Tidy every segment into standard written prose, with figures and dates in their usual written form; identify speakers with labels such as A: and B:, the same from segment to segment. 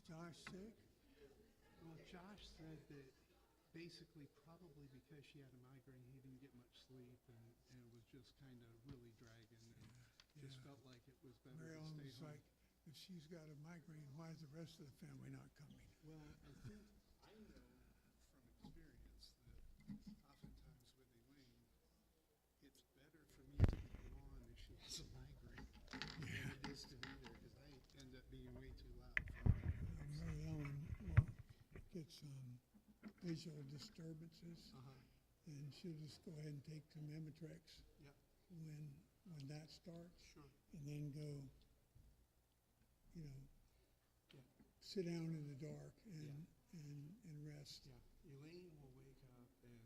A: Josh sick?
B: Well, Josh said that basically probably because she had a migraine, he didn't get much sleep and it was just kind of really dragging and just felt like it was better to
A: Marilyn
B: stay
A: was
B: home.
A: like, if she's got a migraine, why is the rest of the family not coming?
B: Well, I think I know from experience that oftentimes with Elaine, it's better for me to be gone if she has a migraine than it is to be there because I end up being way too loud for her.
A: Mary Ellen will get some visual disturbances, and she'll just go ahead and take some Emitrex
B: Yeah,
A: when that starts,
B: sure.
A: and then go, you know,
B: Yeah.
A: sit down in the dark and
B: Yeah.
A: and rest.
B: Yeah, Elaine will wake up and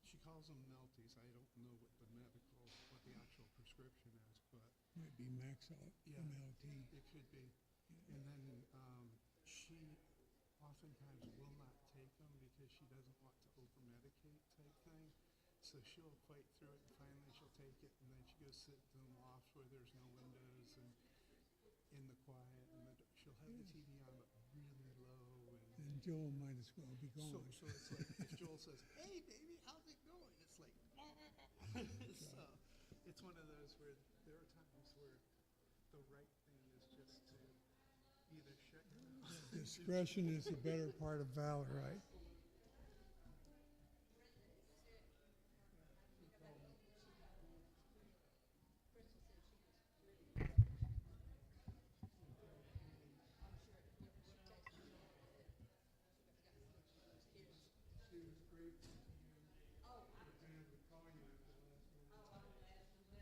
B: she calls them melties. I don't know what the actual prescription is, but
A: Might be Maxalt,
B: yeah,
A: MLT.
B: it could be. And then she oftentimes will not take them because she doesn't want to over-medicate type thing. So she'll fight through it and finally she'll take it and then she goes sit in the loft where there's no windows and in the quiet and she'll have the TV on but really low
A: Then Joel might as well be
B: so
A: gone.
B: it's like if Joel says, "Hey baby, how's it going?" It's like so it's one of those where there are times where the right thing is just to either shut your mouth.
A: Discretion is the better part of valor, right?
B: She was grateful to you for being able to call you at the last minute.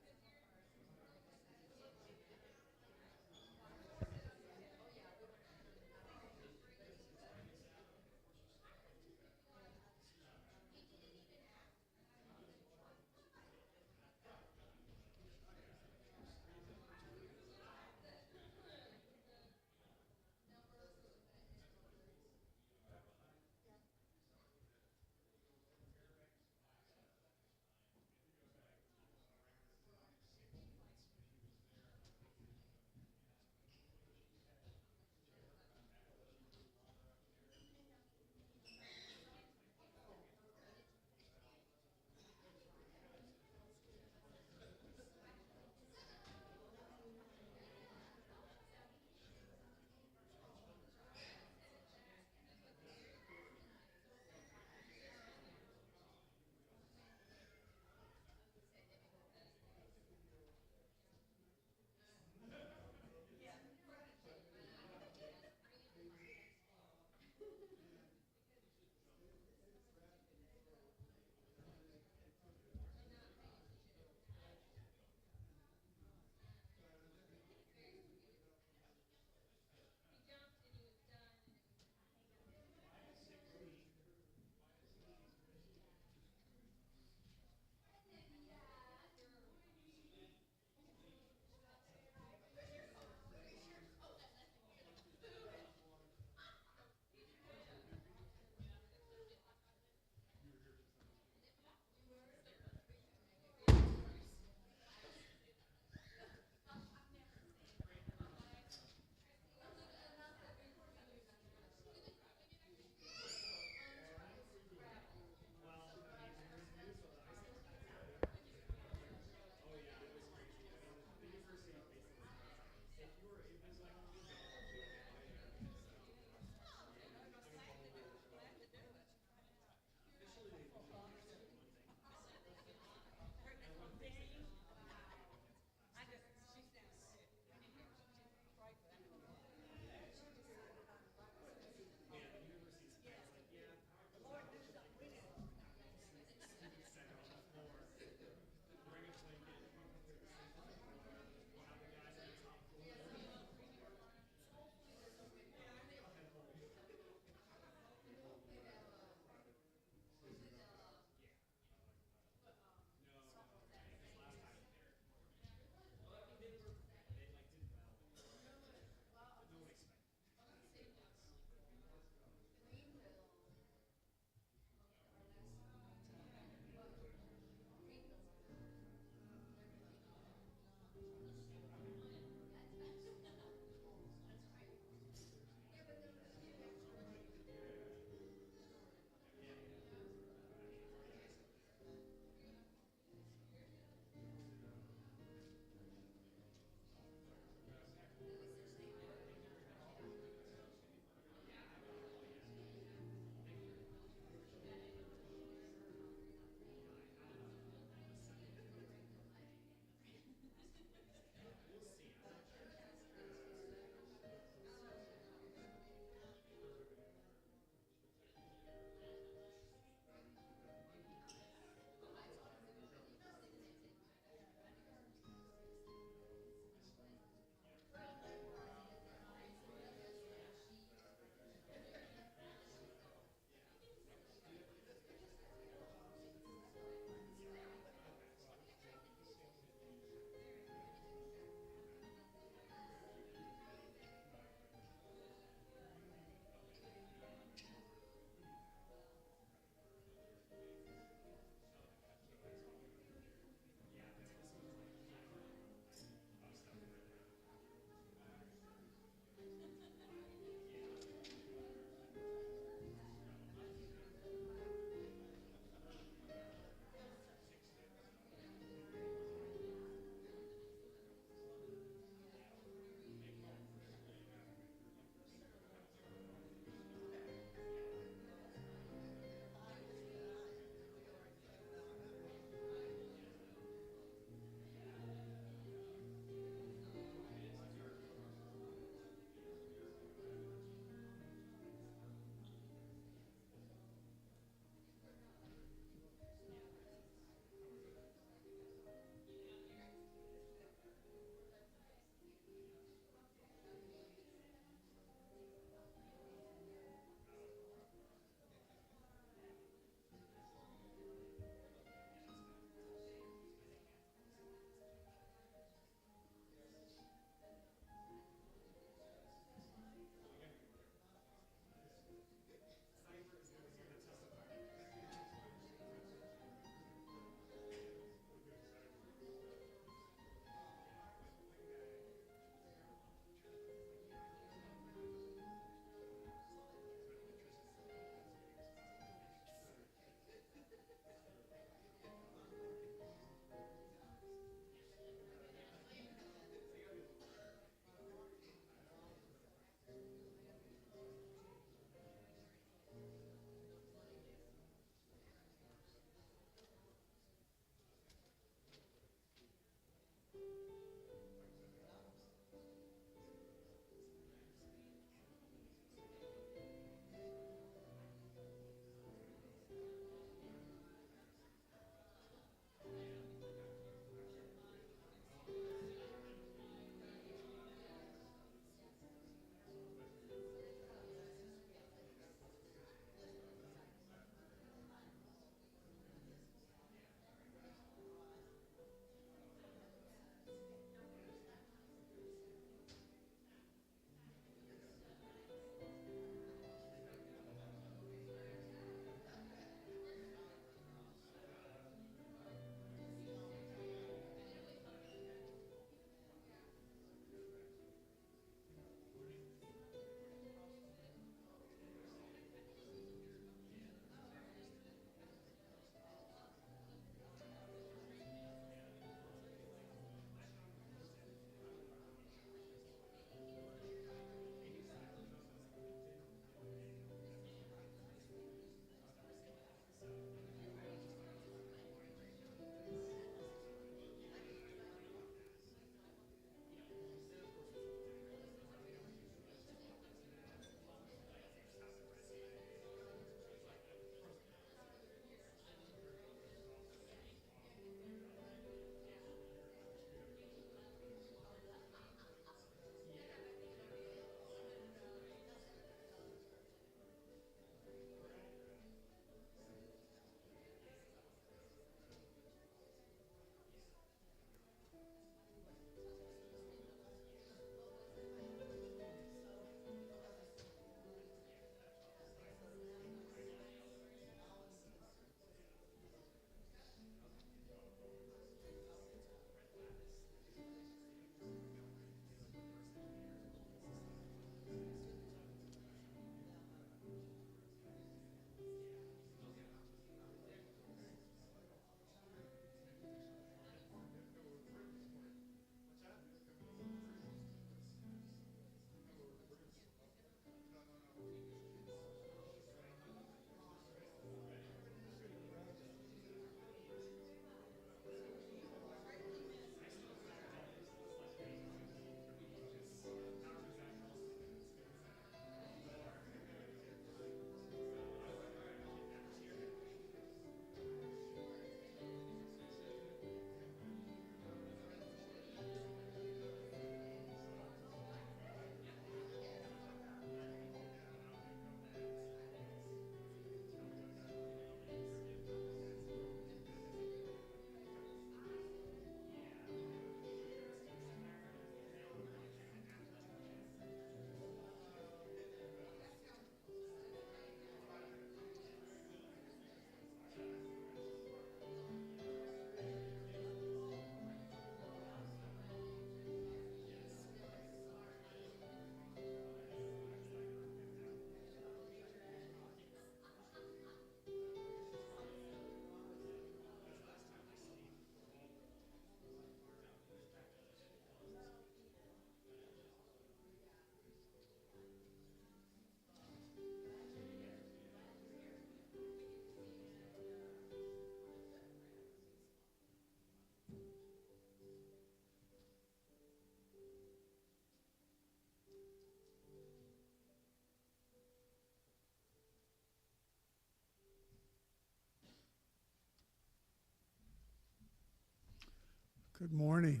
A: Good morning.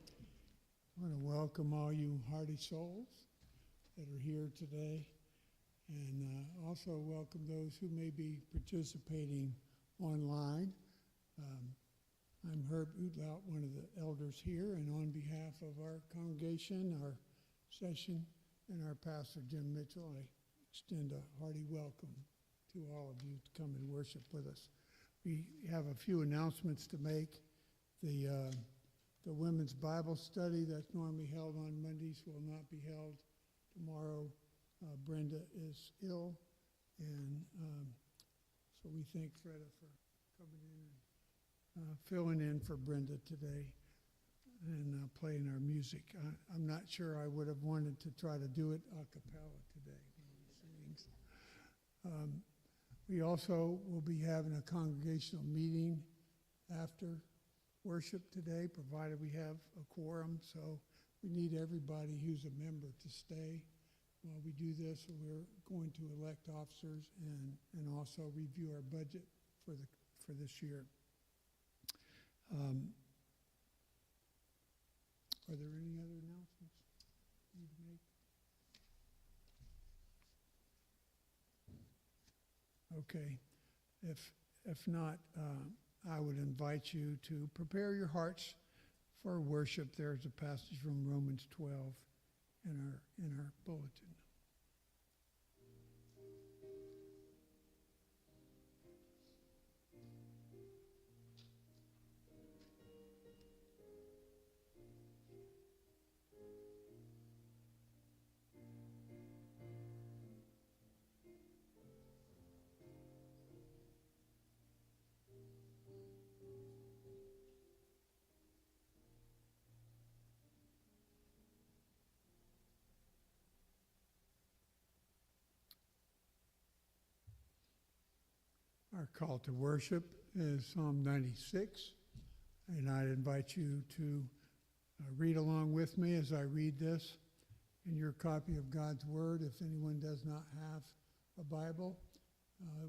A: I want to welcome all you hearty souls that are here today, and also welcome those who may be participating online. I'm Herb Udlaut, one of the elders here, and on behalf of our congregation, our session, and our pastor, Jim Mitchell, I extend a hearty welcome to all of you to come and worship with us. We have a few announcements to make. The women's Bible study that's normally held on Mondays will not be held tomorrow. Brenda is ill, and so we thank Freda for coming in and filling in for Brenda today and playing our music. I'm not sure I would have wanted to try to do it a cappella today. We also will be having a congregational meeting after worship today, provided we have a quorum. So we need everybody who's a member to stay while we do this. We're going to elect officers and also review our budget for this year. Are there any other announcements you need to make? Okay. If not, I would invite you to prepare your hearts for worship. There's a passage from Romans 12 in our bulletin. Our call to worship is Psalm 96, and I invite you to read along with me as I read this in your copy of God's Word. If anyone does not have a Bible,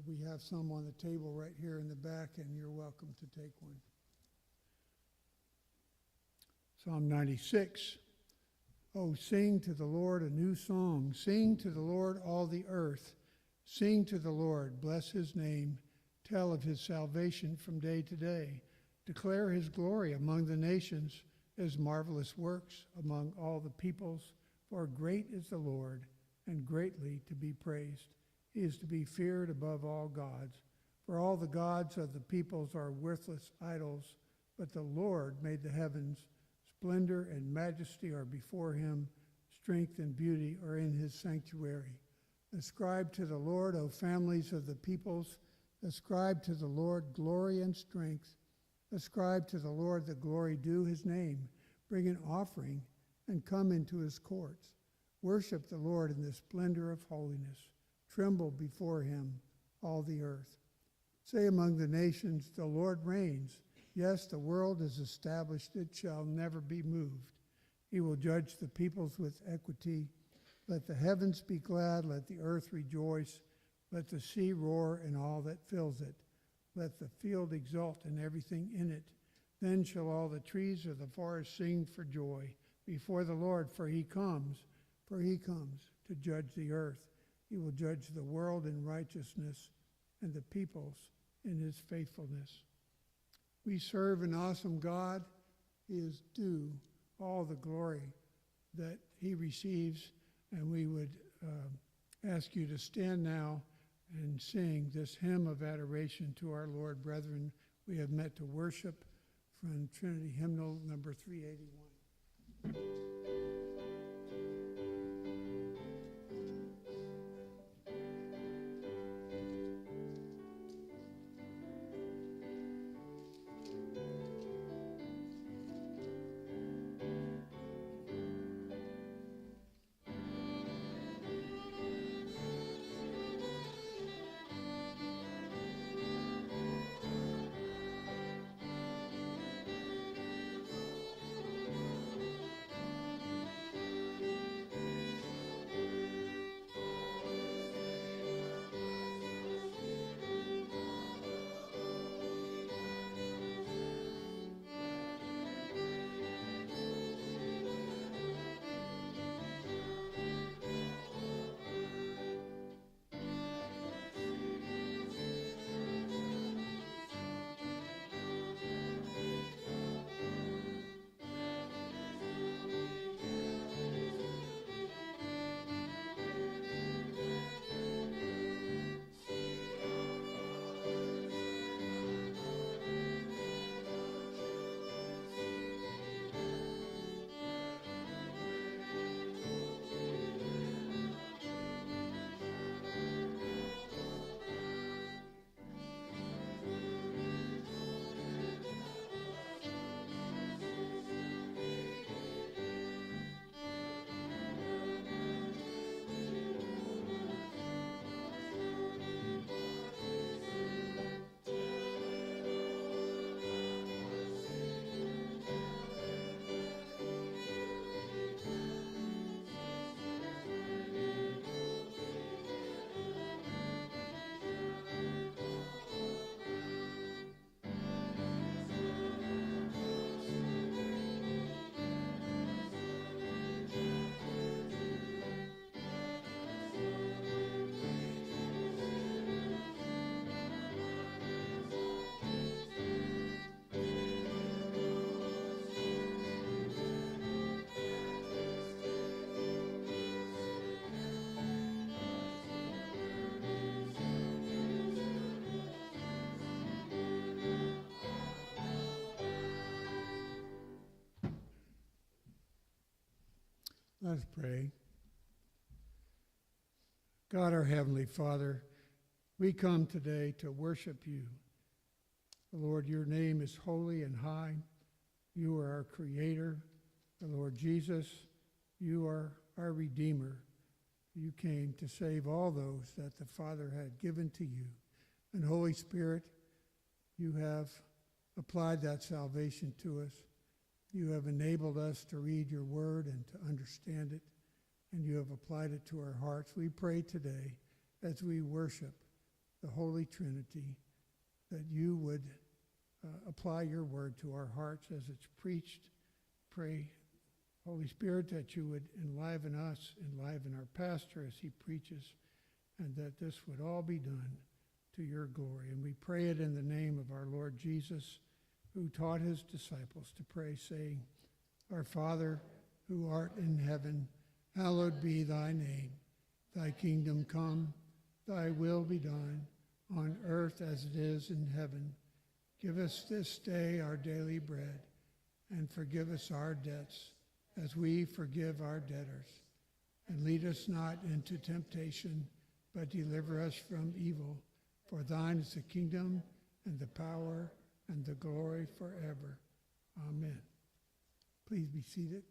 A: we have some on the table right here in the back, and you're welcome to take one. Psalm 96. Oh, sing to the Lord a new song. Sing to the Lord all the earth. Sing to the Lord, bless his name. Tell of his salvation from day to day. Declare his glory among the nations, his marvelous works among all the peoples. For great is the Lord, and greatly to be praised. He is to be feared above all gods. For all the gods of the peoples are worthless idols, but the Lord made the heavens. Splendor and majesty are before him. Strength and beauty are in his sanctuary. Ascribe to the Lord, O families of the peoples. Ascribe to the Lord glory and strength. Ascribe to the Lord the glory due his name. Bring an offering and come into his courts. Worship the Lord in the splendor of holiness. Tremble before him, all the earth. Say among the nations, the Lord reigns. Yes, the world is established. It shall never be moved. He will judge the peoples with equity. Let the heavens be glad. Let the earth rejoice. Let the sea roar and all that fills it. Let the field exult and everything in it. Then shall all the trees of the forest sing for joy before the Lord, for he comes to judge the earth. He will judge the world in righteousness and the peoples in his faithfulness. We serve an awesome God. He is due all the glory that he receives, and we would ask you to stand now and sing this hymn of adoration to our Lord. Brethren, we have met to worship from Trinity Hymnal number 381. Let us pray. God, our Heavenly Father, we come today to worship you. Lord, your name is holy and high. You are our Creator. Lord Jesus, you are our Redeemer. You came to save all those that the Father had given to you. And Holy Spirit, you have applied that salvation to us. You have enabled us to read your word and to understand it, and you have applied it to our hearts. We pray today as we worship the Holy Trinity that you would apply your word to our hearts as it's preached. Pray, Holy Spirit, that you would enliven us, enliven our pastor as he preaches, and that this would all be done to your glory. And we pray it in the name of our Lord Jesus, who taught his disciples to pray, saying, Our Father, who art in heaven, hallowed be thy name. Thy kingdom come, thy will be done, on earth as it is in heaven. Give us this day our daily bread, and forgive us our debts, as we forgive our debtors. And lead us not into temptation, but deliver us from evil. For thine is the kingdom, and the power, and the glory forever. Amen. Please be seated.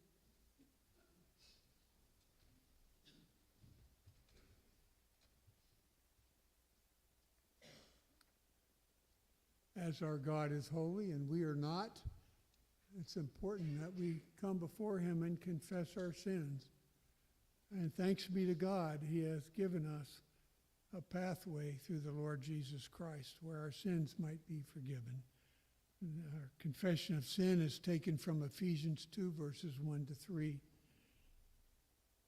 A: As our God is holy and we are not, it's important that we come before him and confess our sins. And thanks be to God, he has given us a pathway through the Lord Jesus Christ where our sins might be forgiven. And our confession of sin is taken from Ephesians 2, verses 1 to 3.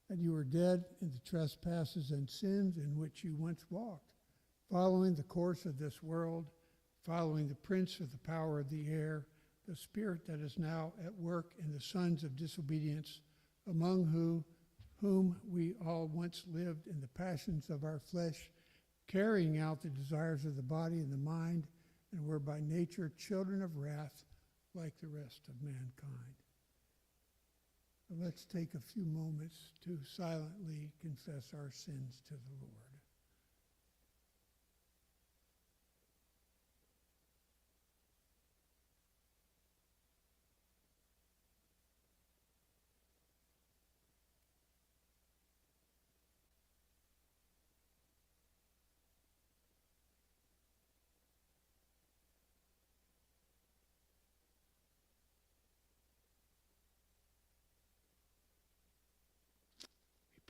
A: And you were dead in the trespasses and sins in which you once walked, following the course of this world, following the prince of the power of the air, the spirit that is now at work in the sons of disobedience, among whom we all once lived in the passions of our flesh, carrying out the desires of the body and the mind, and were by nature children of wrath like the rest of mankind. Let's take a few moments to silently confess our sins to the Lord.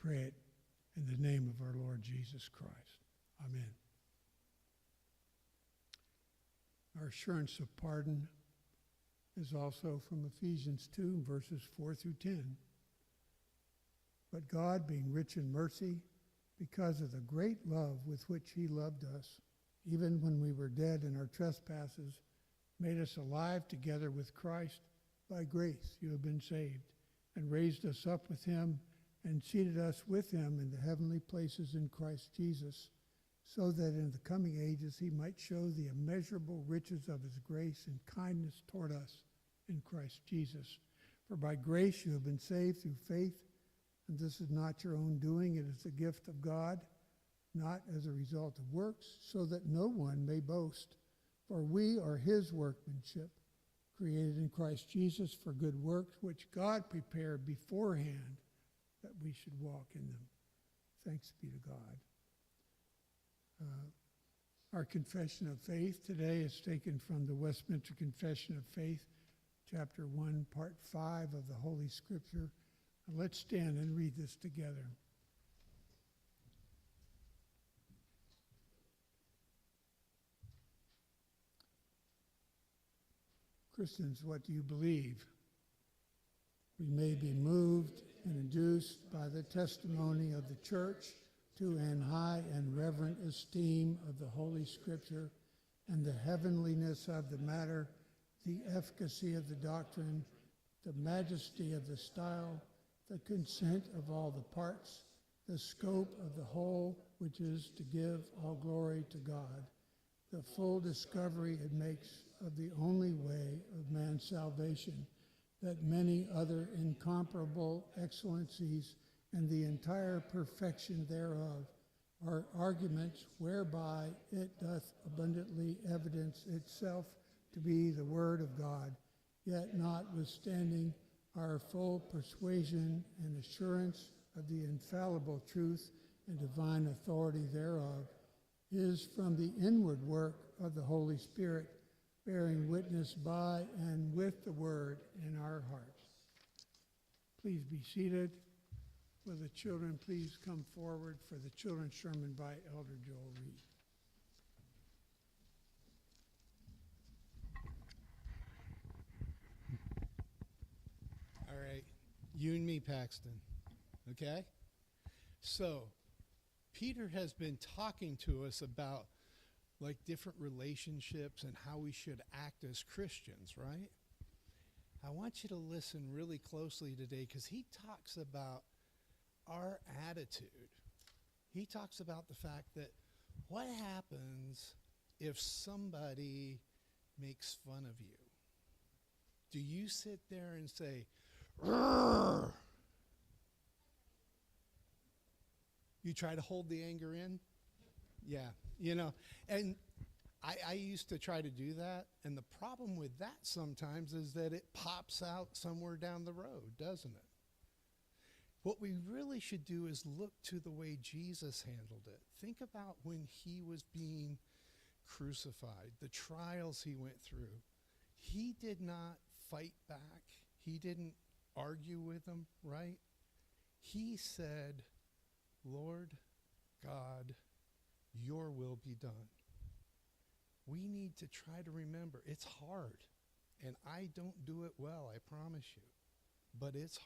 A: Pray it in the name of our Lord Jesus Christ. Amen. Our assurance of pardon is also from Ephesians 2, verses 4 through 10. But God, being rich in mercy, because of the great love with which he loved us, even when we were dead in our trespasses, made us alive together with Christ. By grace you have been saved, and raised us up with him, and seated us with him in the heavenly places in Christ Jesus, so that in the coming ages he might show the immeasurable riches of his grace and kindness toward us in Christ Jesus. For by grace you have been saved through faith, and this is not your own doing, it is the gift of God, not as a result of works, so that no one may boast. For we are his workmanship, created in Christ Jesus for good works, which God prepared beforehand that we should walk in them. Thanks be to God. Our confession of faith today is taken from the Westminster Confession of Faith, chapter 1, part 5 of the Holy Scripture. Let's stand and read this together. Christians, what do you believe? We may be moved and induced by the testimony of the church to an high and reverent esteem of the Holy Scripture and the heavenliness of the matter, the efficacy of the doctrine, the majesty of the style, the consent of all the parts, the scope of the whole, which is to give all glory to God, the full discovery it makes of the only way of man's salvation, that many other incomparable excellencies and the entire perfection thereof are arguments whereby it doth abundantly evidence itself to be the word of God, yet notwithstanding our full persuasion and assurance of the infallible truth and divine authority thereof is from the inward work of the Holy Spirit, bearing witness by and with the word in our hearts. Please be seated. Will the children please come forward for the children's sermon by Elder Joel Reed.
B: All right, you and me, Paxton, okay? So, Peter has been talking to us about like different relationships and how we should act as Christians, right? I want you to listen really closely today because he talks about our attitude. He talks about the fact that what happens if somebody makes fun of you? Do you sit there and say, "Rrr"? You try to hold the anger in? Yeah, and I used to try to do that, and the problem with that sometimes is that it pops out somewhere down the road, doesn't it? What we really should do is look to the way Jesus handled it. Think about when he was being crucified, the trials he went through. He did not fight back. He didn't argue with them, right? He said, "Lord God, your will be done." We need to try to remember it's hard, and I don't do it well, I promise you. But it's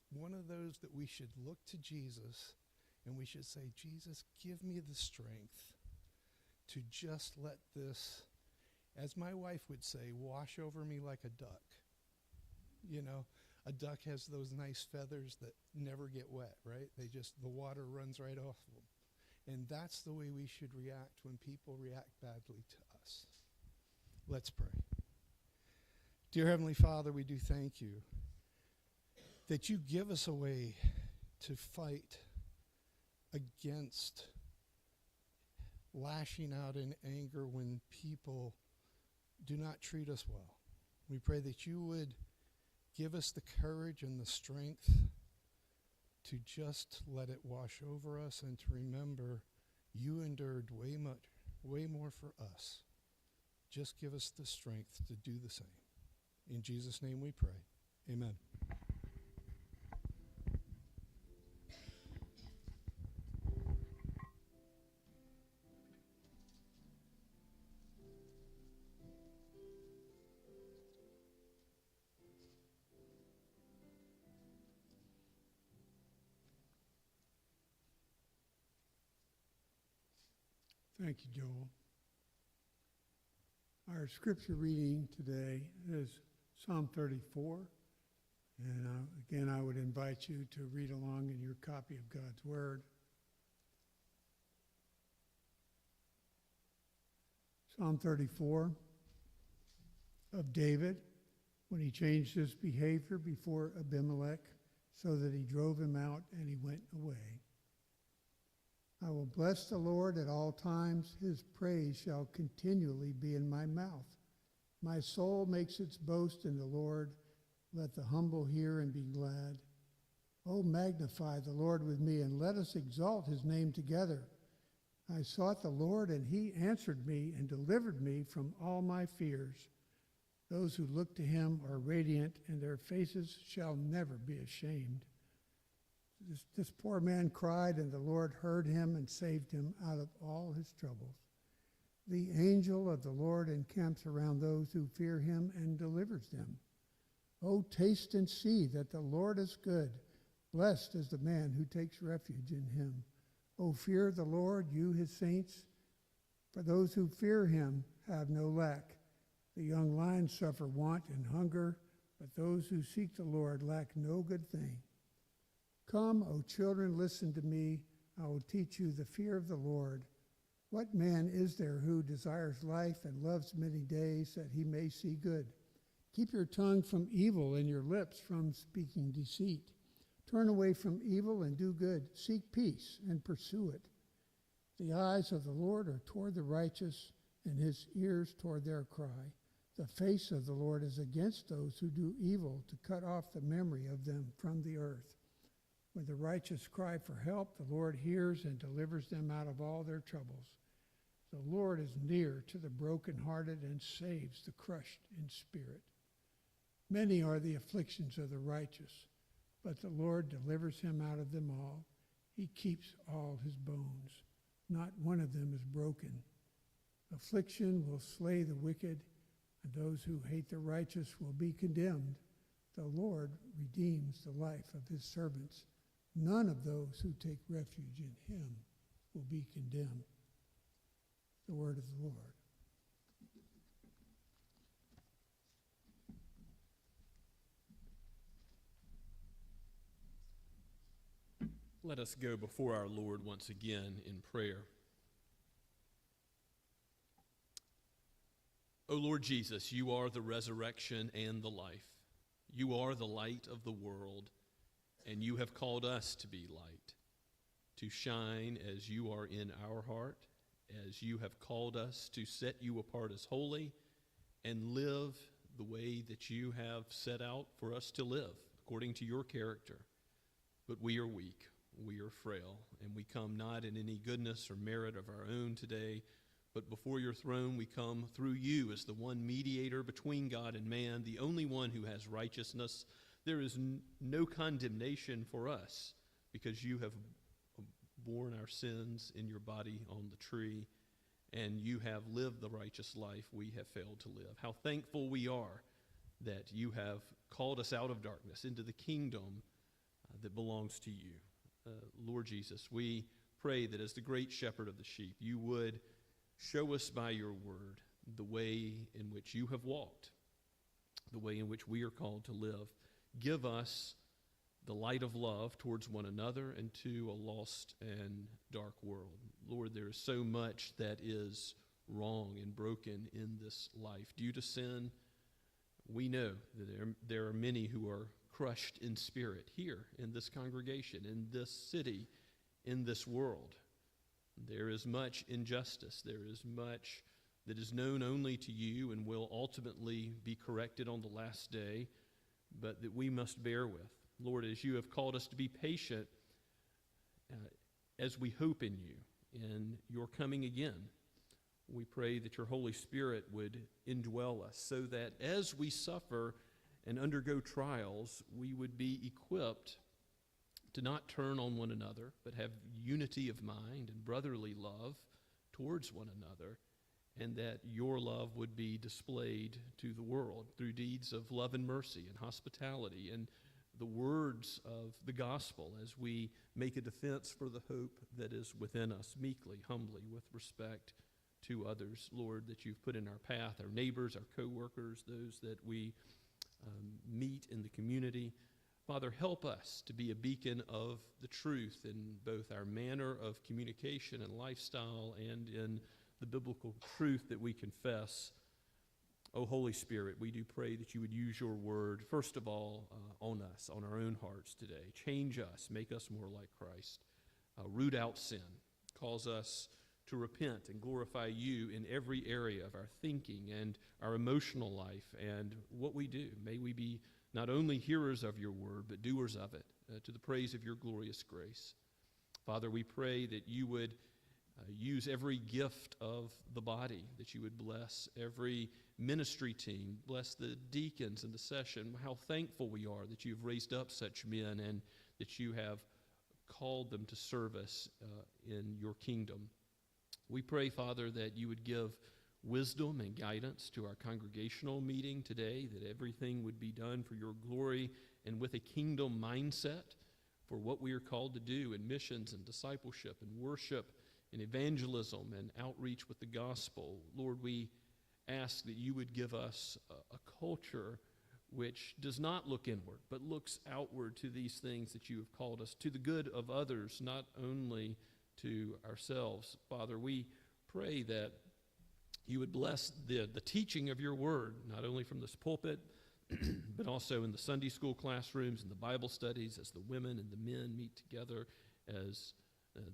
B: one of those that we should look to Jesus, and we should say, "Jesus, give me the strength to just let this," as my wife would say, "wash over me like a duck." A duck has those nice feathers that never get wet, right? The water runs right off of them. And that's the way we should react when people react badly to us. Let's pray. Dear Heavenly Father, we do thank you that you give us a way to fight against lashing out in anger when people do not treat us well. We pray that you would give us the courage and the strength to just let it wash over us and to remember you endured way more for us. Just give us the strength to do the same. In Jesus' name we pray. Amen.
A: Thank you, Joel. Our scripture reading today is Psalm 34. And again, I would invite you to read along in your copy of God's Word. Psalm 34 of David, when he changed his behavior before Abimelech, so that he drove him out and he went away. I will bless the Lord at all times. His praise shall continually be in my mouth. My soul makes its boast in the Lord. Let the humble hear and be glad. Oh, magnify the Lord with me, and let us exalt his name together. I sought the Lord, and he answered me and delivered me from all my fears. Those who look to him are radiant, and their faces shall never be ashamed. This poor man cried, and the Lord heard him and saved him out of all his troubles. The angel of the Lord encamps around those who fear him and delivers them. Oh, taste and see that the Lord is good. Blessed is the man who takes refuge in him. Oh, fear the Lord, you his saints. For those who fear him have no lack. The young lions suffer want and hunger, but those who seek the Lord lack no good thing. Come, O children, listen to me. I will teach you the fear of the Lord. What man is there who desires life and loves many days that he may see good? Keep your tongue from evil and your lips from speaking deceit. Turn away from evil and do good. Seek peace and pursue it. The eyes of the Lord are toward the righteous, and his ears toward their cry. The face of the Lord is against those who do evil, to cut off the memory of them from the earth. When the righteous cry for help, the Lord hears and delivers them out of all their troubles. The Lord is near to the brokenhearted and saves the crushed in spirit. Many are the afflictions of the righteous, but the Lord delivers him out of them all. He keeps all his bones. Not one of them is broken. Affliction will slay the wicked, and those who hate the righteous will be condemned. The Lord redeems the life of his servants. None of those who take refuge in him will be condemned. The word of the Lord.
C: Let us go before our Lord once again in prayer. O Lord Jesus, you are the resurrection and the life. You are the light of the world, and you have called us to be light, to shine as you are in our heart, as you have called us to set you apart as holy and live the way that you have set out for us to live, according to your character. But we are weak, we are frail, and we come not in any goodness or merit of our own today, but before your throne we come through you as the one mediator between God and man, the only one who has righteousness. There is no condemnation for us because you have borne our sins in your body on the tree, and you have lived the righteous life we have failed to live. How thankful we are that you have called us out of darkness into the kingdom that belongs to you. Lord Jesus, we pray that as the great shepherd of the sheep, you would show us by your word the way in which you have walked, the way in which we are called to live. Give us the light of love towards one another and to a lost and dark world. Lord, there is so much that is wrong and broken in this life due to sin. We know that there are many who are crushed in spirit here in this congregation, in this city, in this world. There is much injustice. There is much that is known only to you and will ultimately be corrected on the last day, but that we must bear with. Lord, as you have called us to be patient as we hope in you, in your coming again, we pray that your Holy Spirit would indwell us so that as we suffer and undergo trials, we would be equipped to not turn on one another, but have unity of mind and brotherly love towards one another, and that your love would be displayed to the world through deeds of love and mercy and hospitality and the words of the gospel as we make a defense for the hope that is within us, meekly, humbly, with respect to others, Lord, that you've put in our path, our neighbors, our co-workers, those that we meet in the community. Father, help us to be a beacon of the truth in both our manner of communication and lifestyle and in the biblical truth that we confess. Oh, Holy Spirit, we do pray that you would use your word, first of all, on us, on our own hearts today. Change us, make us more like Christ. Root out sin. Cause us to repent and glorify you in every area of our thinking and our emotional life and what we do. May we be not only hearers of your word, but doers of it, to the praise of your glorious grace. Father, we pray that you would use every gift of the body, that you would bless every ministry team, bless the deacons in the session. How thankful we are that you've raised up such men and that you have called them to service in your kingdom. We pray, Father, that you would give wisdom and guidance to our congregational meeting today, that everything would be done for your glory and with a kingdom mindset for what we are called to do in missions and discipleship and worship and evangelism and outreach with the gospel. Lord, we ask that you would give us a culture which does not look inward, but looks outward to these things that you have called us, to the good of others, not only to ourselves. Father, we pray that you would bless the teaching of your word, not only from this pulpit, but also in the Sunday school classrooms and the Bible studies as the women and the men meet together, as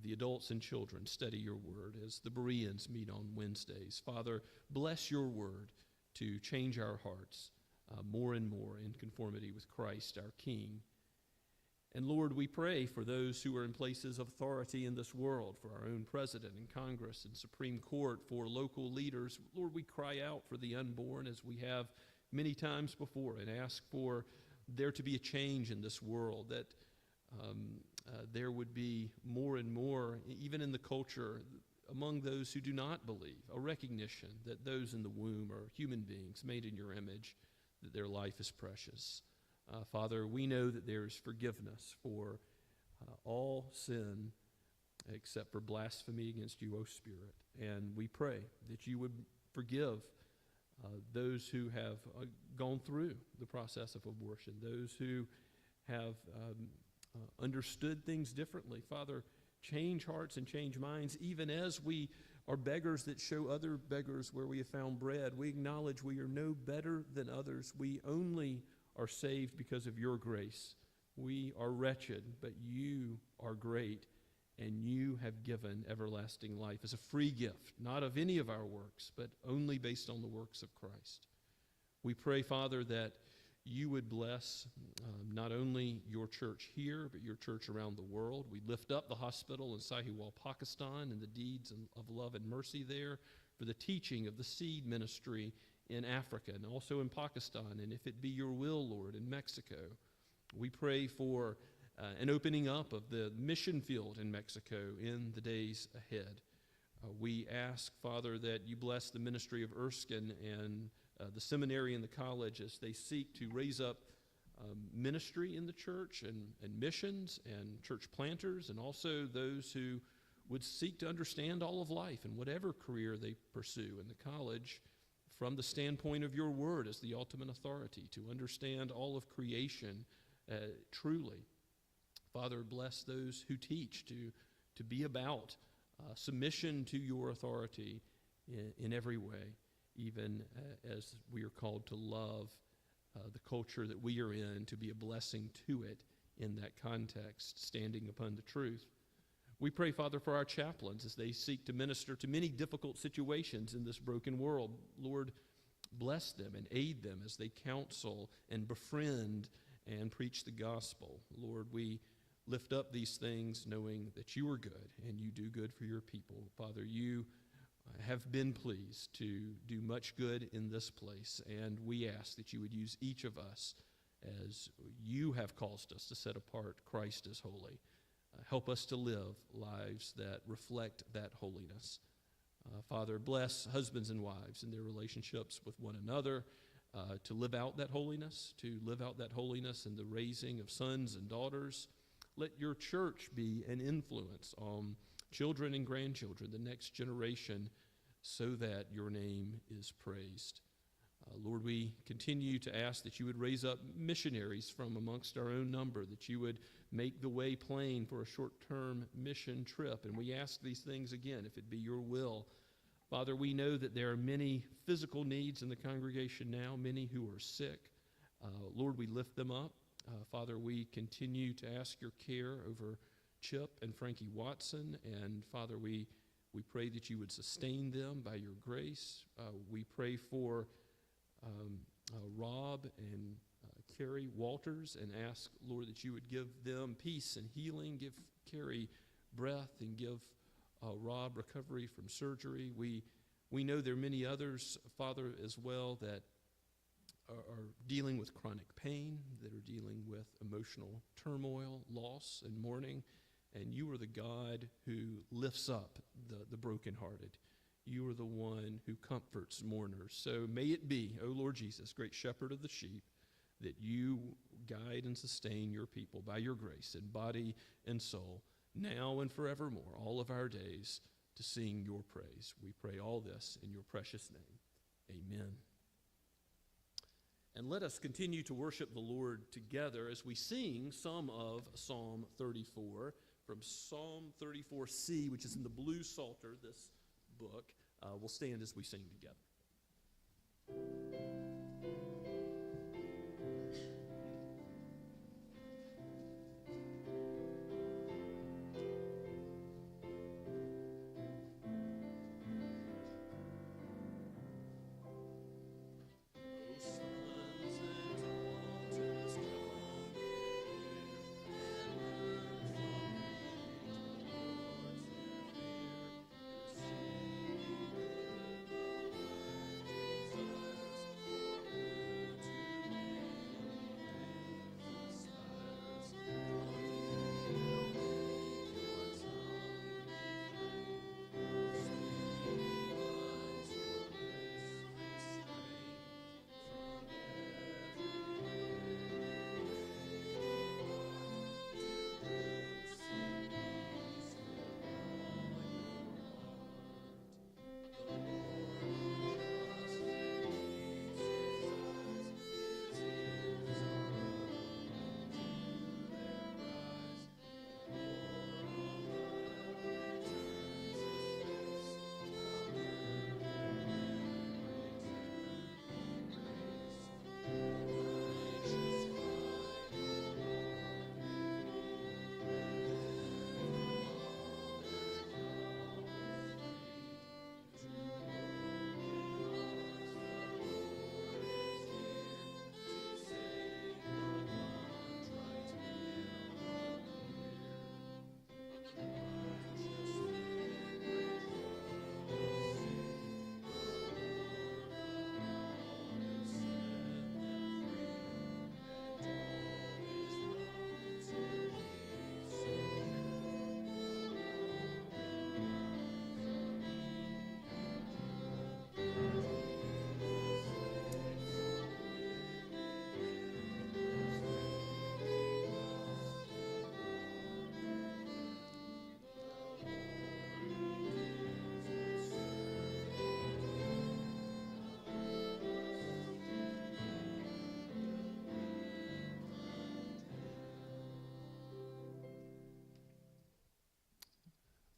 C: the adults and children study your word, as the Bereans meet on Wednesdays. Father, bless your word to change our hearts more and more in conformity with Christ, our King. And Lord, we pray for those who are in places of authority in this world, for our own president and Congress and Supreme Court, for local leaders. Lord, we cry out for the unborn as we have many times before and ask for there to be a change in this world, that there would be more and more, even in the culture, among those who do not believe, a recognition that those in the womb are human beings made in your image, that their life is precious. Father, we know that there is forgiveness for all sin except for blasphemy against you, O Spirit. And we pray that you would forgive those who have gone through the process of abortion, those who have understood things differently. Father, change hearts and change minds, even as we are beggars that show other beggars where we have found bread. We acknowledge we are no better than others. We only are saved because of your grace. We are wretched, but you are great, and you have given everlasting life as a free gift, not of any of our works, but only based on the works of Christ. We pray, Father, that you would bless not only your church here, but your church around the world. We lift up the hospital in Sahiwal, Pakistan, and the deeds of love and mercy there, for the teaching of the seed ministry in Africa and also in Pakistan, and if it be your will, Lord, in Mexico. We pray for an opening up of the mission field in Mexico in the days ahead. We ask, Father, that you bless the ministry of Erskine and the seminary and the college as they seek to raise up ministry in the church and missions and church planters, and also those who would seek to understand all of life and whatever career they pursue in the college from the standpoint of your word as the ultimate authority, to understand all of creation truly. Father, bless those who teach to be about submission to your authority in every way, even as we are called to love the culture that we are in, to be a blessing to it in that context, standing upon the truth. We pray, Father, for our chaplains as they seek to minister to many difficult situations in this broken world. Lord, bless them and aid them as they counsel and befriend and preach the gospel. Lord, we lift up these things knowing that you are good and you do good for your people. Father, you have been pleased to do much good in this place, and we ask that you would use each of us as you have caused us to set apart Christ as holy. Help us to live lives that reflect that holiness. Father, bless husbands and wives in their relationships with one another, to live out that holiness, in the raising of sons and daughters. Let your church be an influence on children and grandchildren, the next generation, so that your name is praised. Lord, we continue to ask that you would raise up missionaries from amongst our own number, that you would make the way plain for a short-term mission trip. And we ask these things again, if it be your will. Father, we know that there are many physical needs in the congregation now, many who are sick. Lord, we lift them up. Father, we continue to ask your care over Chip and Frankie Watson. And Father, we pray that you would sustain them by your grace. We pray for Rob and Carrie Walters, and ask, Lord, that you would give them peace and healing, give Carrie breath, and give Rob recovery from surgery. We know there are many others, Father, as well, that are dealing with chronic pain, that are dealing with emotional turmoil, loss, and mourning. And you are the God who lifts up the brokenhearted. You are the one who comforts mourners. So may it be, O Lord Jesus, great shepherd of the sheep, that you guide and sustain your people by your grace in body and soul, now and forevermore, all of our days, to sing your praise. We pray all this in your precious name. Amen. And let us continue to worship the Lord together as we sing some of Psalm 34, from Psalm 34C, which is in the blue Psalter, this book. We'll stand as we sing together.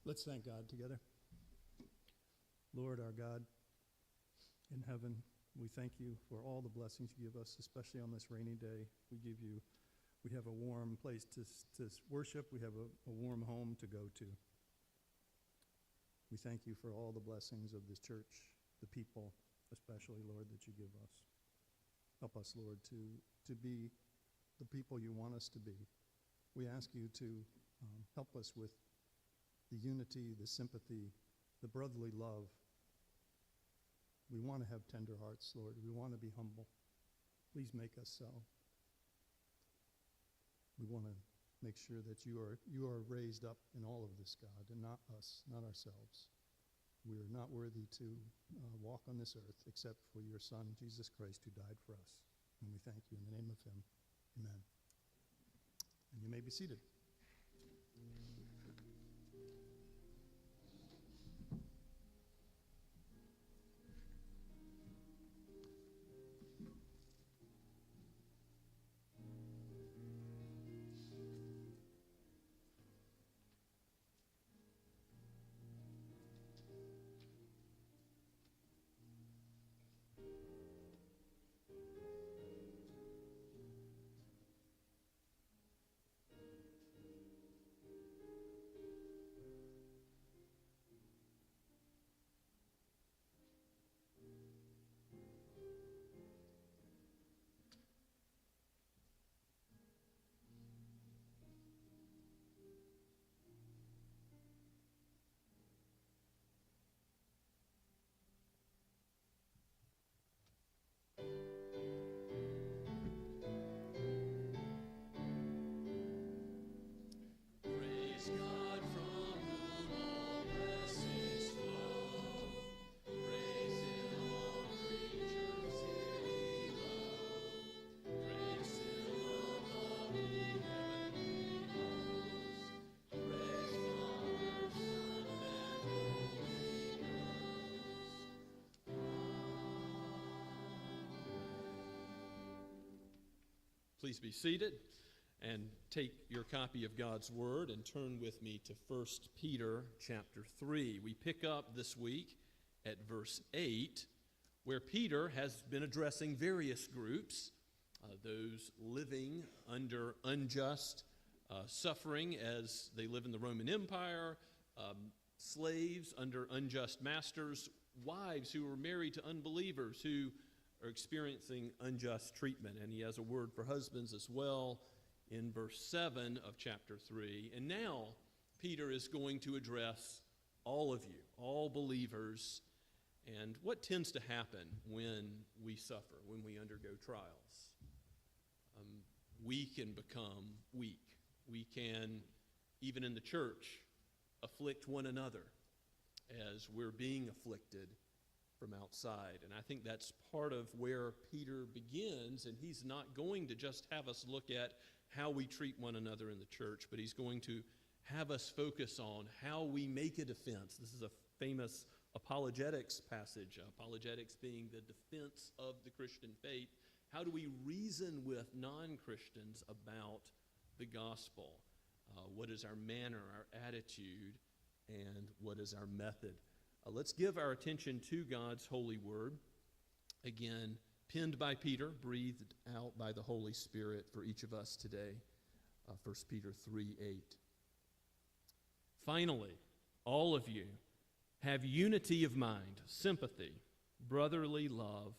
D: Let's thank God together. Lord, our God in heaven, we thank you for all the blessings you give us, especially on this rainy day. We have a warm place to worship. We have a warm home to go to. We thank you for all the blessings of this church, the people, especially, Lord, that you give us. Help us, Lord, to be the people you want us to be. We ask you to help us with the unity, the sympathy, the brotherly love. We want to have tender hearts, Lord. We want to be humble. Please make us so. We want to make sure that you are raised up in all of this, God, and not us, not ourselves. We are not worthy to walk on this earth except for your Son, Jesus Christ, who died for us. And we thank you in the name of him. Amen. And you may be seated.
C: Praise God from whom all blessings flow. Praise Him, all creatures here below. Praise Him above the heavenly hosts. Praise Father, Son, and Holy Ghost. Please be seated and take your copy of God's Word and turn with me to 1 Peter chapter 3. We pick up this week at verse 8, where Peter has been addressing various groups, those living under unjust suffering as they live in the Roman Empire, slaves under unjust masters, wives who are married to unbelievers who are experiencing unjust treatment. And he has a word for husbands as well in verse 7 of chapter 3. And now Peter is going to address all of you, all believers, and what tends to happen when we suffer, when we undergo trials. We can become weak. We can, even in the church, afflict one another as we're being afflicted from outside. And I think that's part of where Peter begins, and he's not going to just have us look at how we treat one another in the church, but he's going to have us focus on how we make a defense. This is a famous apologetics passage, apologetics being the defense of the Christian faith. How do we reason with non-Christians about the gospel? What is our manner, our attitude, and what is our method? Let's give our attention to God's holy word. Again, penned by Peter, breathed out by the Holy Spirit for each of us today. 1 Peter 3:8. Finally, all of you have unity of mind, sympathy, brotherly love,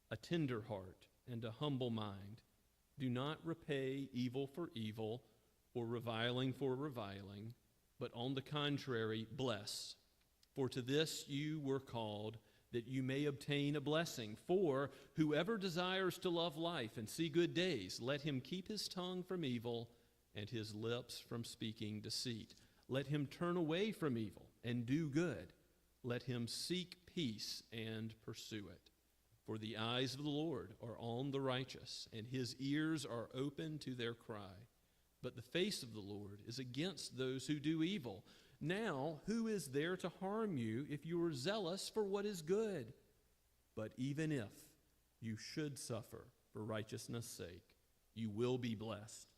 C: a tender heart, and a humble mind. Do not repay evil for evil or reviling for reviling, but on the contrary, bless. For to this you were called, that you may obtain a blessing. For whoever desires to love life and see good days, let him keep his tongue from evil and his lips from speaking deceit. Let him turn away from evil and do good. Let him seek peace and pursue it. For the eyes of the Lord are on the righteous, and his ears are open to their cry. But the face of the Lord is against those who do evil. Now, who is there to harm you if you are zealous for what is good? But even if you should suffer for righteousness' sake, you will be blessed.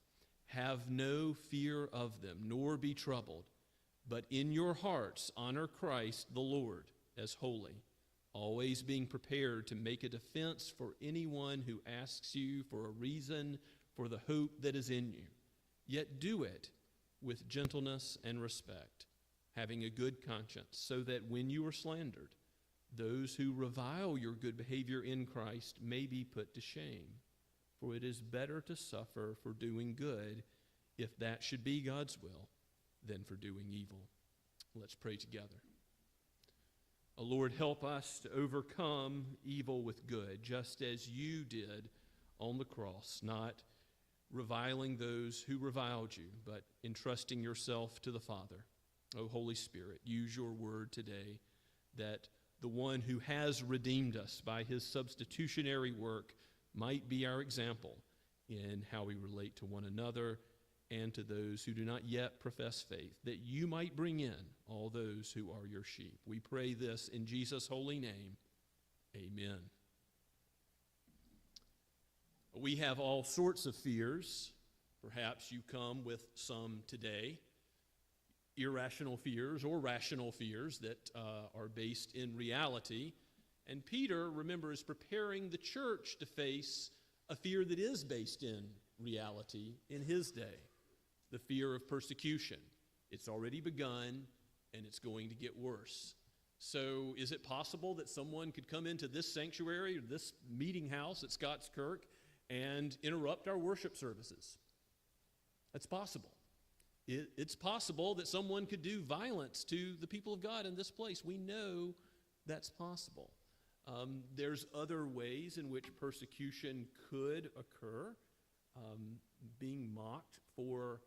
C: Have no fear of them, nor be troubled, But in your hearts honor Christ the Lord as holy, always being prepared to make a defense for anyone who asks you for a reason for the hope that is in you. Yet do it with gentleness and respect, having a good conscience, so that when you are slandered, those who revile your good behavior in Christ may be put to shame. For it is better to suffer for doing good, if that should be God's will, than for doing evil. Let's pray together. O Lord, help us to overcome evil with good, just as you did on the cross, not reviling those who reviled you, but entrusting yourself to the Father. O Holy Spirit, use your word today, that the one who has redeemed us by his substitutionary work might be our example in how we relate to one another and to those who do not yet profess faith, that you might bring in all those who are your sheep. We pray this in Jesus' holy name. Amen. We have all sorts of fears. Perhaps you come with some today. Irrational fears or rational fears that are based in reality. And Peter, remember, is preparing the church to face a fear that is based in reality in his day. The fear of persecution. It's already begun, and it's going to get worse. So is it possible that someone could come into this sanctuary, or this meeting house at Scots Kirk, and interrupt our worship services? That's possible. It's possible that someone could do violence to the people of God in this place. We know that's possible. There's other ways in which persecution could occur. Being mocked for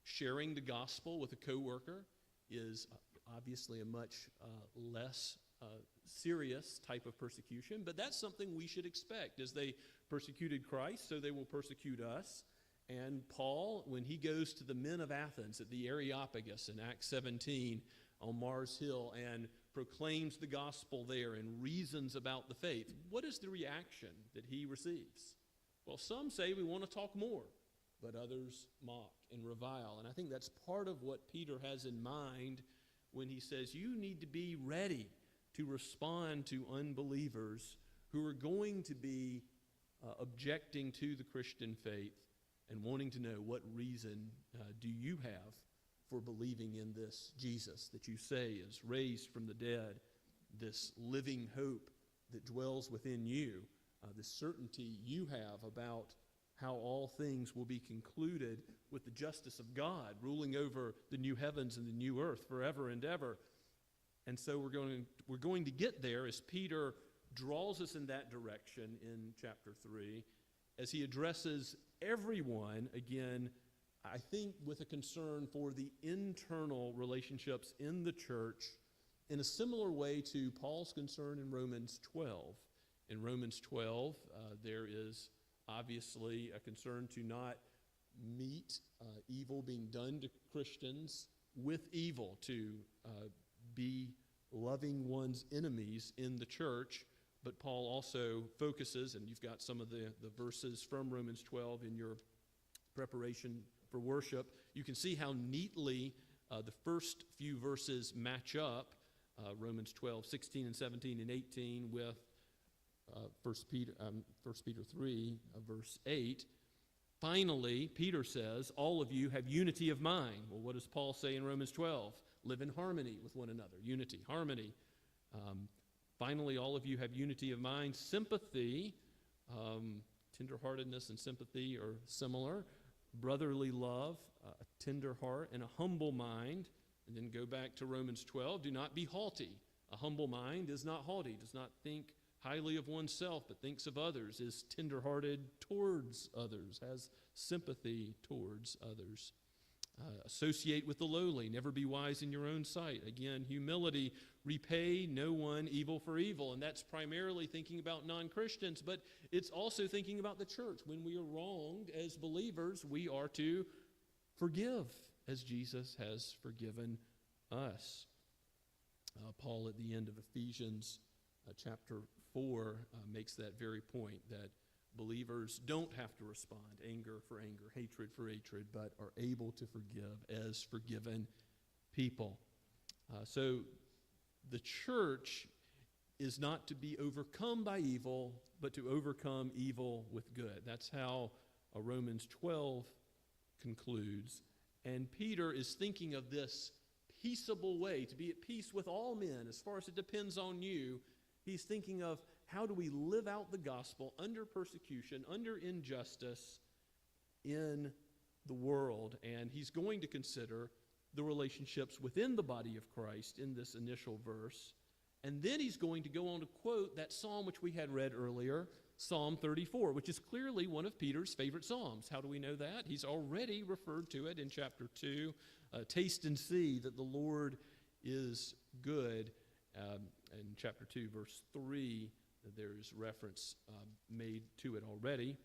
C: sharing the gospel with a coworker is obviously a much less serious type of persecution, but that's something we should expect. As they persecuted Christ, so they will persecute us. And Paul, when he goes to the men of Athens at the Areopagus in Acts 17 on Mars Hill and proclaims the gospel there and reasons about the faith, what is the reaction that he receives? Well, some say we want to talk more, but others mock and revile. And I think that's part of what Peter has in mind when he says you need to be ready to respond to unbelievers who are going to be objecting to the Christian faith and wanting to know what reason do you have for believing in this Jesus that you say is raised from the dead, this living hope that dwells within you, the certainty you have about how all things will be concluded with the justice of God ruling over the new heavens and the new earth forever and ever. And so we're going to get there as Peter draws us in that direction in chapter 3, as he addresses everyone, again, I think with a concern for the internal relationships in the church in a similar way to Paul's concern in Romans 12. In Romans 12, there is obviously a concern to not meet evil being done to Christians with evil, to be loving one's enemies in the church. But Paul also focuses, and you've got some of the verses from Romans 12 in your preparation for worship. You can see how neatly the first few verses match up, Romans 12, 16 and 17 and 18 with 1 Peter 3, verse 8. Finally, Peter says, all of you have unity of mind. Well, what does Paul say in Romans 12? Live in harmony with one another. Unity, harmony. Finally, all of you have unity of mind. Sympathy, tenderheartedness and sympathy are similar. Brotherly love, a tender heart, and a humble mind. And then go back to Romans 12. Do not be haughty. A humble mind is not haughty, does not think highly of oneself, but thinks of others, is tenderhearted towards others, has sympathy towards others. Associate with the lowly, never be wise in your own sight. Again, humility, repay no one evil for evil. And that's primarily thinking about non-Christians, but it's also thinking about the church. When we are wronged as believers, we are to forgive as Jesus has forgiven us. Paul at the end of Ephesians chapter 4 makes that very point, that believers don't have to respond anger for anger, hatred for hatred, but are able to forgive as forgiven people. So the church is not to be overcome by evil, but to overcome evil with good. That's how Romans 12 concludes. And Peter is thinking of this peaceable way, to be at peace with all men, as far as it depends on you. He's thinking of how do we live out the gospel under persecution, under injustice in the world. And he's going to consider the relationships within the body of Christ in this initial verse. And then he's going to go on to quote that psalm which we had read earlier, Psalm 34, which is clearly one of Peter's favorite psalms. How do we know that? He's already referred to it in chapter 2. Taste and see that the Lord is good. In chapter 2, verse 3, there's reference made to it already.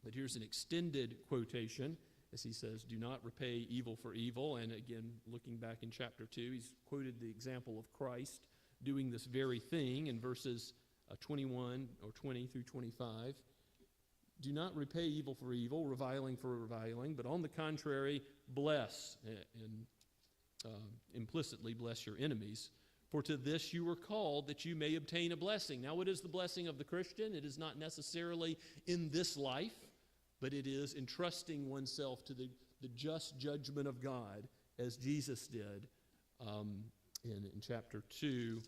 C: But here's an extended quotation as he says, do not repay evil for evil. And again, looking back in chapter 2, he's quoted the example of Christ doing this very thing in verses 21 or 20 through 25. Do not repay evil for evil, reviling for reviling, but on the contrary, bless, and implicitly bless your enemies. For to this you were called, that you may obtain a blessing. Now, what is the blessing of the Christian? It is not necessarily in this life, but it is entrusting oneself to the just judgment of God, as Jesus did in chapter 2,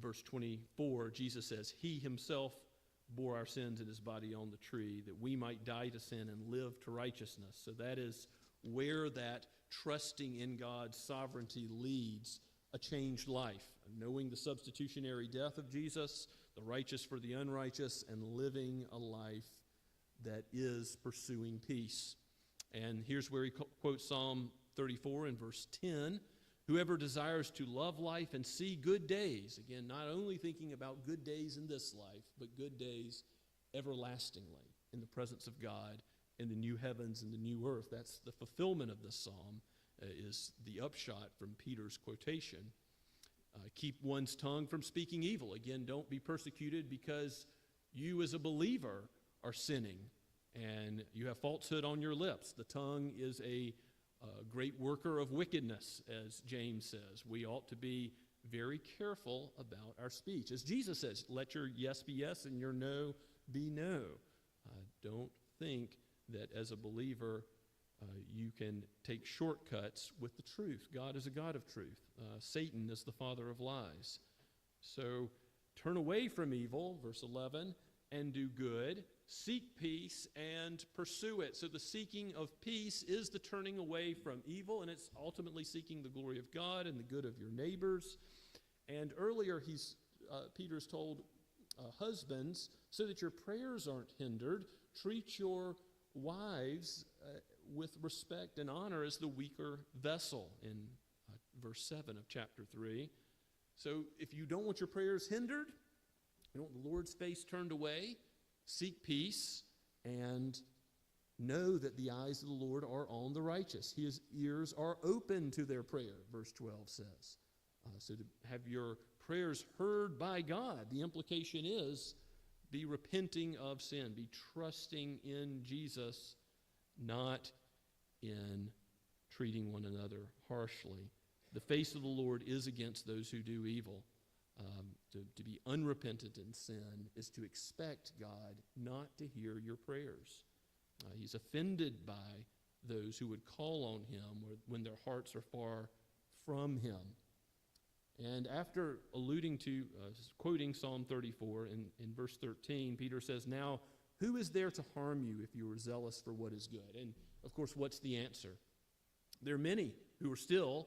C: verse 24. Jesus says, he himself bore our sins in his body on the tree, that we might die to sin and live to righteousness. So that is where that trusting in God's sovereignty leads a changed life, knowing the substitutionary death of Jesus, the righteous for the unrighteous, and living a life that is pursuing peace. And here's where he quotes Psalm 34 in verse 10. Whoever desires to love life and see good days, again, not only thinking about good days in this life, but good days everlastingly in the presence of God in the new heavens and the new earth. That's the fulfillment of this psalm, is the upshot from Peter's quotation. Keep one's tongue from speaking evil. Again, don't be persecuted because you as a believer are sinning and you have falsehood on your lips. The tongue is a great worker of wickedness, as James says. We ought to be very careful about our speech. As Jesus says, let your yes be yes and your no be no. Don't think that as a believer you can take shortcuts with the truth. God is a God of truth. Satan is the father of lies. So turn away from evil, verse 11, and do good. Seek peace and pursue it. So the seeking of peace is the turning away from evil, and it's ultimately seeking the glory of God and the good of your neighbors. And earlier, Peter's told husbands, so that your prayers aren't hindered, treat your wives with respect and honor as the weaker vessel in verse 7 of chapter 3. So if you don't want your prayers hindered, you don't want the Lord's face turned away, seek peace and know that the eyes of the Lord are on the righteous. His ears are open to their prayer, verse 12 says. So to have your prayers heard by God, the implication is be repenting of sin, be trusting in Jesus, not in treating one another harshly. The face of the Lord is against those who do evil. To be unrepentant in sin is to expect God not to hear your prayers. He's offended by those who would call on him when their hearts are far from him. And after alluding to, quoting Psalm 34 in verse 13, Peter says, now, who is there to harm you if you are zealous for what is good? And, of course, what's the answer? There are many who are still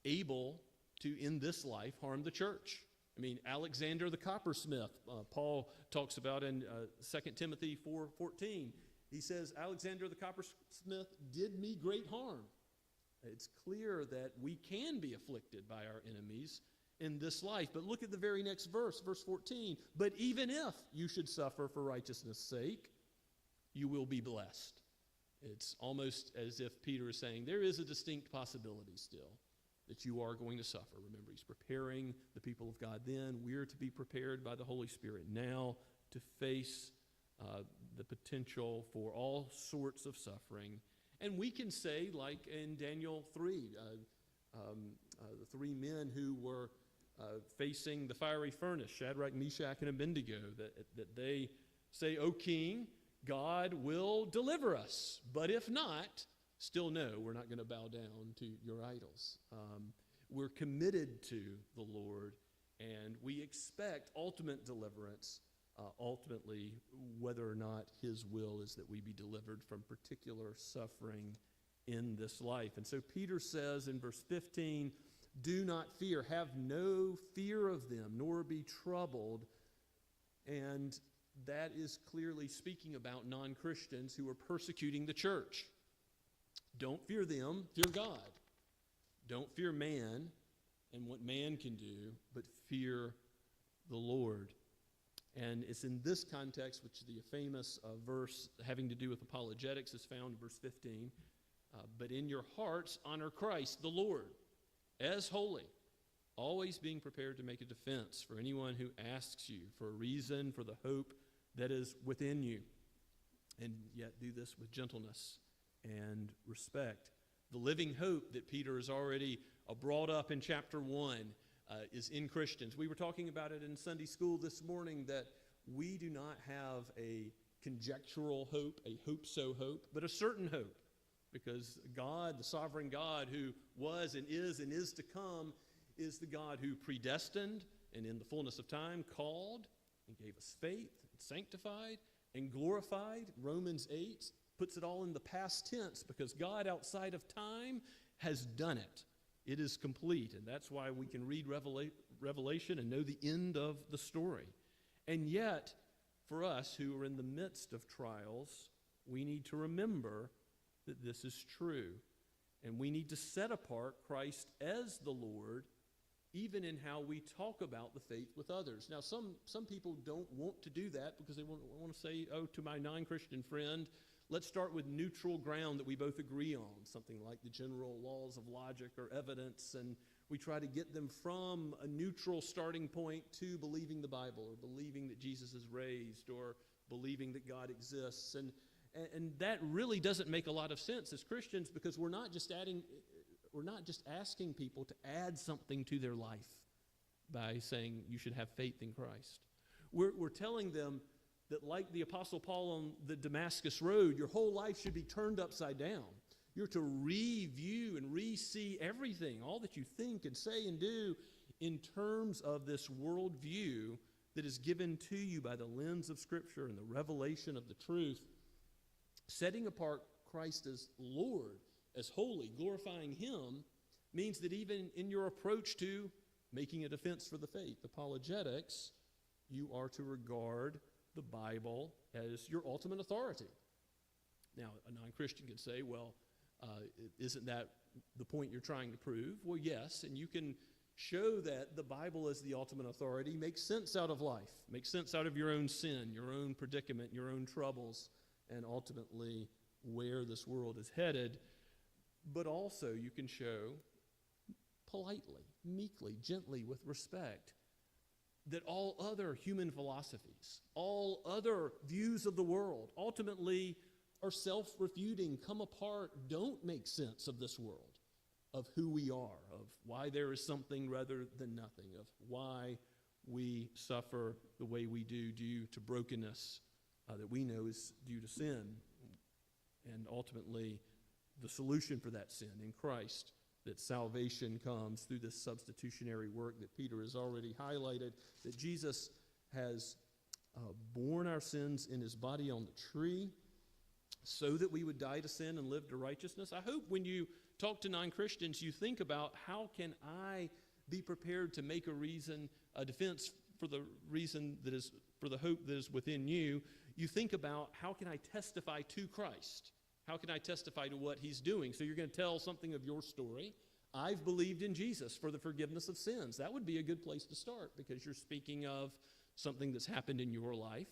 C: able to, in this life, harm the church. I mean, Alexander the coppersmith, Paul talks about in 2 Timothy 4:14. He says, Alexander the coppersmith did me great harm. It's clear that we can be afflicted by our enemies in this life. But look at the very next verse, verse 14. But even if you should suffer for righteousness' sake, you will be blessed. It's almost as if Peter is saying there is a distinct possibility still that you are going to suffer. Remember, he's preparing the people of God then. We're to be prepared by the Holy Spirit now to face the potential for all sorts of suffering. And we can say, like in Daniel 3, the three men who were facing the fiery furnace, Shadrach, Meshach, and Abednego, that they say, "O king, God will deliver us. But if not, still no, we're not going to bow down to your idols." We're committed to the Lord, and we expect ultimate deliverance, ultimately, whether or not his will is that we be delivered from particular suffering in this life. And so Peter says in verse 15, "Do not fear, have no fear of them, nor be troubled." And that is clearly speaking about non-Christians who are persecuting the church. Don't fear them, fear God. Don't fear man and what man can do, but fear the Lord. And it's in this context, which the famous verse having to do with apologetics is found in verse 15. "But in your hearts honor Christ the Lord as holy, always being prepared to make a defense for anyone who asks you for a reason for the hope that is within you. And yet do this with gentleness and respect." The living hope that Peter has already brought up in chapter 1 is in Christians. We were talking about it in Sunday school this morning, that we do not have a conjectural hope, a hope-so-hope, but a certain hope. Because God, the sovereign God who was and is to come, is the God who predestined and in the fullness of time called and gave us faith, and sanctified and glorified. Romans 8 puts it all in the past tense because God outside of time has done it. It is complete, and that's why we can read Revelation and know the end of the story. And yet, for us who are in the midst of trials, we need to remember that this is true. And we need to set apart Christ as the Lord, even in how we talk about the faith with others. Now, some people don't want to do that because they want to say, "Oh, to my non-Christian friend, let's start with neutral ground that we both agree on," something like the general laws of logic or evidence, and we try to get them from a neutral starting point to believing the Bible or believing that Jesus is raised or believing that God exists. And that really doesn't make a lot of sense as Christians, because we're not just asking people to add something to their life by saying you should have faith in Christ. We're telling them that, like the Apostle Paul on the Damascus Road, your whole life should be turned upside down. You're to review and re-see everything, all that you think and say and do, in terms of this worldview that is given to you by the lens of Scripture and the revelation of the truth. Setting apart Christ as Lord, as holy, glorifying Him, means that even in your approach to making a defense for the faith, apologetics, you are to regard the Bible as your ultimate authority. Now, a non-Christian can say, "Well, isn't that the point you're trying to prove?" Well, yes, and you can show that the Bible as the ultimate authority makes sense out of life, makes sense out of your own sin, your own predicament, your own troubles, and ultimately where this world is headed. But also you can show politely, meekly, gently, with respect, that all other human philosophies, all other views of the world, ultimately are self-refuting, come apart, don't make sense of this world, of who we are, of why there is something rather than nothing, of why we suffer the way we do due to brokenness that we know is due to sin, and ultimately the solution for that sin in Christ, that salvation comes through this substitutionary work that Peter has already highlighted, that Jesus has borne our sins in his body on the tree so that we would die to sin and live to righteousness. I hope when you talk to non-Christians, you think about, how can I be prepared to make a defense for the reason that is, for the hope that is within you. You think about, how can I testify to Christ? How can I testify to what he's doing? So you're going to tell something of your story. I've believed in Jesus for the forgiveness of sins. That would be a good place to start, because you're speaking of something that's happened in your life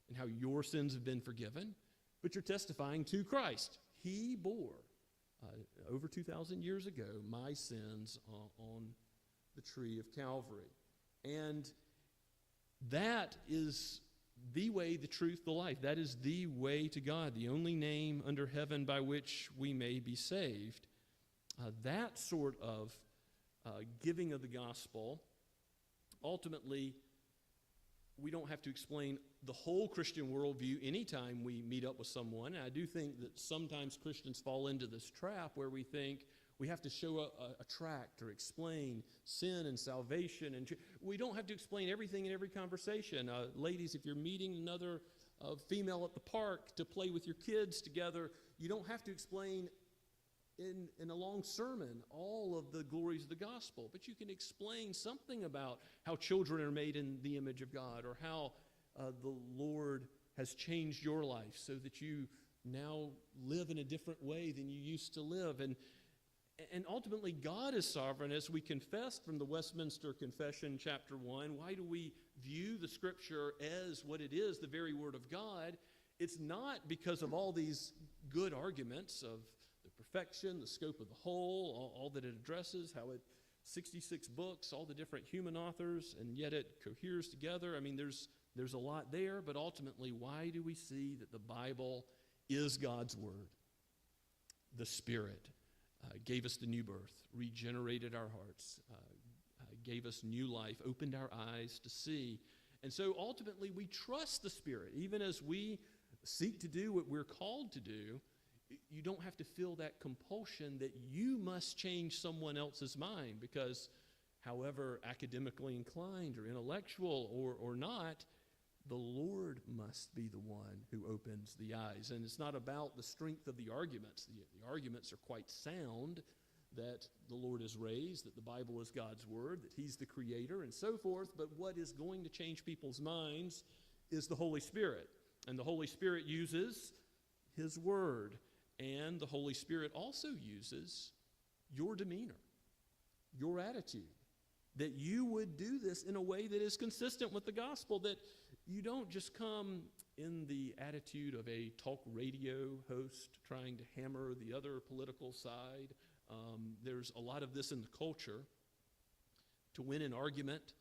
C: and how your sins have been forgiven. But you're testifying to Christ. He bore, over 2,000 years ago, my sins on the tree of Calvary. And that is the way, the truth, the life. That is the way to God, the only name under heaven by which we may be saved. That sort of giving of the gospel, ultimately, we don't have to explain the whole Christian worldview anytime we meet up with someone. And I do think that sometimes Christians fall into this trap where we think we have to show a tract or explain sin and salvation. And we don't have to explain everything in every conversation. Ladies, if you're meeting another female at the park to play with your kids together, you don't have to explain in a long sermon all of the glories of the gospel, but you can explain something about how children are made in the image of God, or how the Lord has changed your life so that you now live in a different way than you used to live. And ultimately, God is sovereign, as we confessed from the Westminster Confession, chapter 1. Why do we view the Scripture as what it is, the very Word of God? It's not because of all these good arguments of the perfection, the scope of the whole, all that it addresses, how it 66 books, all the different human authors, and yet it coheres together. I mean, there's a lot there, but ultimately, why do we see that the Bible is God's Word? The Spirit gave us the new birth, regenerated our hearts, gave us new life, opened our eyes to see. And so ultimately, we trust the Spirit. Even as we seek to do what we're called to do, you don't have to feel that compulsion that you must change someone else's mind, because however academically inclined or intellectual or not, the Lord must be the one who opens the eyes. And it's not about the strength of the arguments. The arguments are quite sound, that the Lord is raised, that the Bible is God's Word, that He's the Creator, and so forth. But what is going to change people's minds is the Holy Spirit. And the Holy Spirit uses His Word. And the Holy Spirit also uses your demeanor, your attitude, that you would do this in a way that is consistent with the gospel, that you don't just come in the attitude of a talk radio host trying to hammer the other political side. There's a lot of this in the culture. To win an argument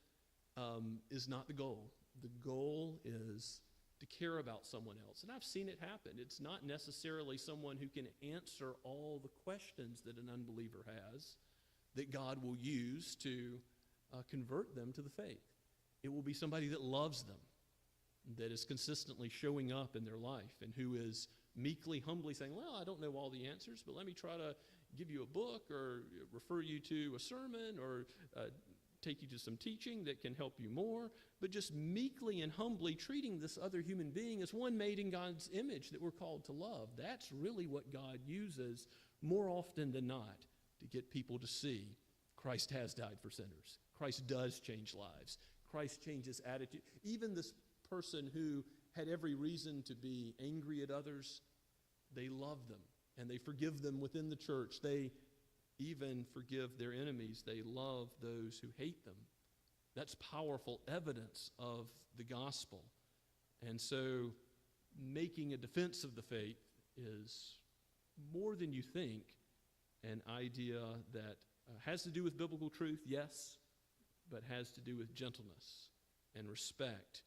C: is not the goal. The goal is to care about someone else. And I've seen it happen. It's not necessarily someone who can answer all the questions that an unbeliever has that God will use to convert them to the faith. It will be somebody that loves them, that is consistently showing up in their life, and who is meekly, humbly saying, well, I don't know all the answers, but let me try to give you a book or refer you to a sermon or take you to some teaching that can help you more, but just meekly and humbly treating this other human being as one made in God's image that we're called to love. That's really what God uses more often than not to get people to see Christ has died for sinners. Christ does change lives. Christ changes attitude. Even this person who had every reason to be angry at others, they love them and they forgive them within the church. They even forgive their enemies. They love those who hate them. That's powerful evidence of the gospel. And so making a defense of the faith is more than you think an idea that has to do with biblical truth, yes, but has to do with gentleness and respect.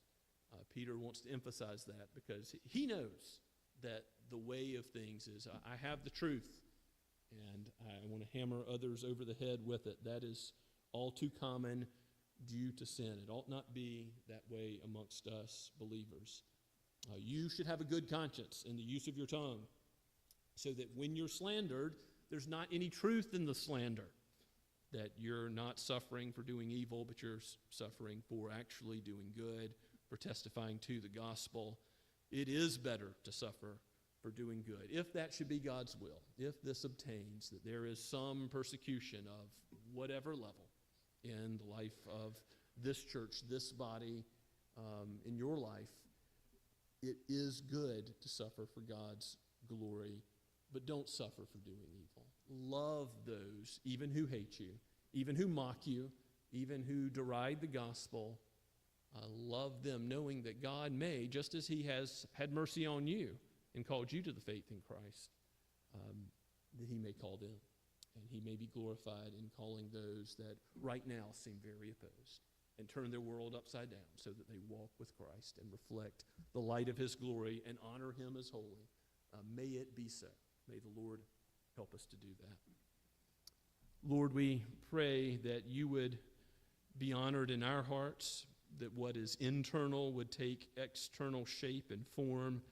C: Peter wants to emphasize that because he knows that the way of things is, I have the truth, and I want to hammer others over the head with it. That is all too common due to sin. It ought not be that way amongst us believers. You should have a good conscience in the use of your tongue, so that when you're slandered, there's not any truth in the slander, that you're not suffering for doing evil, but you're suffering for actually doing good, for testifying to the gospel. It is better to suffer for doing good, if that should be God's will, if this obtains, that there is some persecution of whatever level in the life of this church, this body, in your life. It is good to suffer for God's glory, but don't suffer for doing evil. Love those, even who hate you, even who mock you, even who deride the gospel. Love them, knowing that God may, just as He has had mercy on you and called you to the faith in Christ, that He may call them, and He may be glorified in calling those that right now seem very opposed. and turn their world upside down so that they walk with Christ and reflect the light of his glory and honor him as holy. May it be so. May the Lord help us to do that. Lord, we pray that you would be honored in our hearts, that what is internal would take external shape and form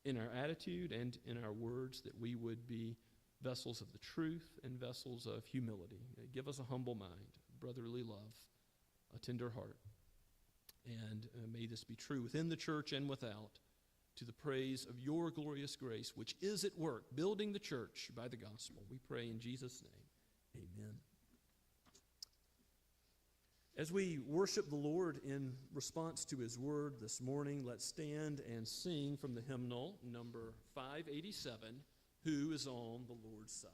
C: in our attitude and in our words, that we would be vessels of the truth and vessels of humility. Give us a humble mind, brotherly love, a tender heart. And may this be true within the church and without, to the praise of your glorious grace, which is at work, building the church by the gospel. We pray in Jesus' name. Amen. As we worship the Lord in response to his word this morning, let's stand and sing from the hymnal number 587, Who is on the Lord's Side?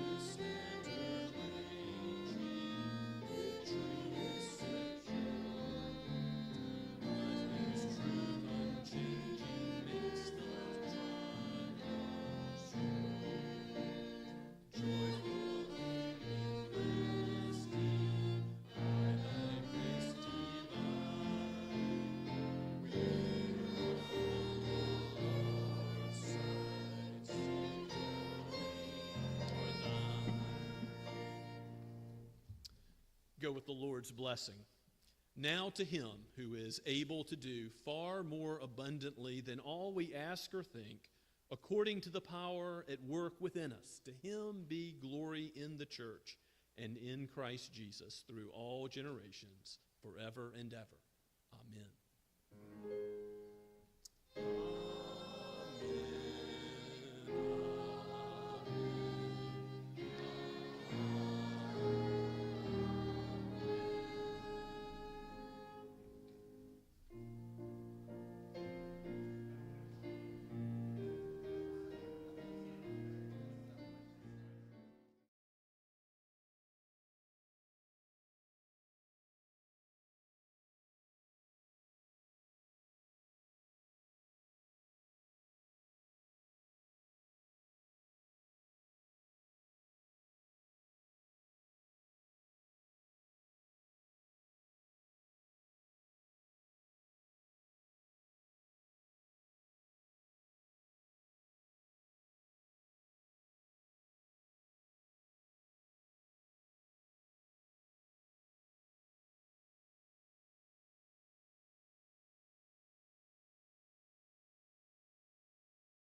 C: Let's stand. Go with the Lord's blessing. Now to him who is able to do far more abundantly than all we ask or think, according to the power at work within us, to him be glory in the church and in Christ Jesus through all generations, forever and ever.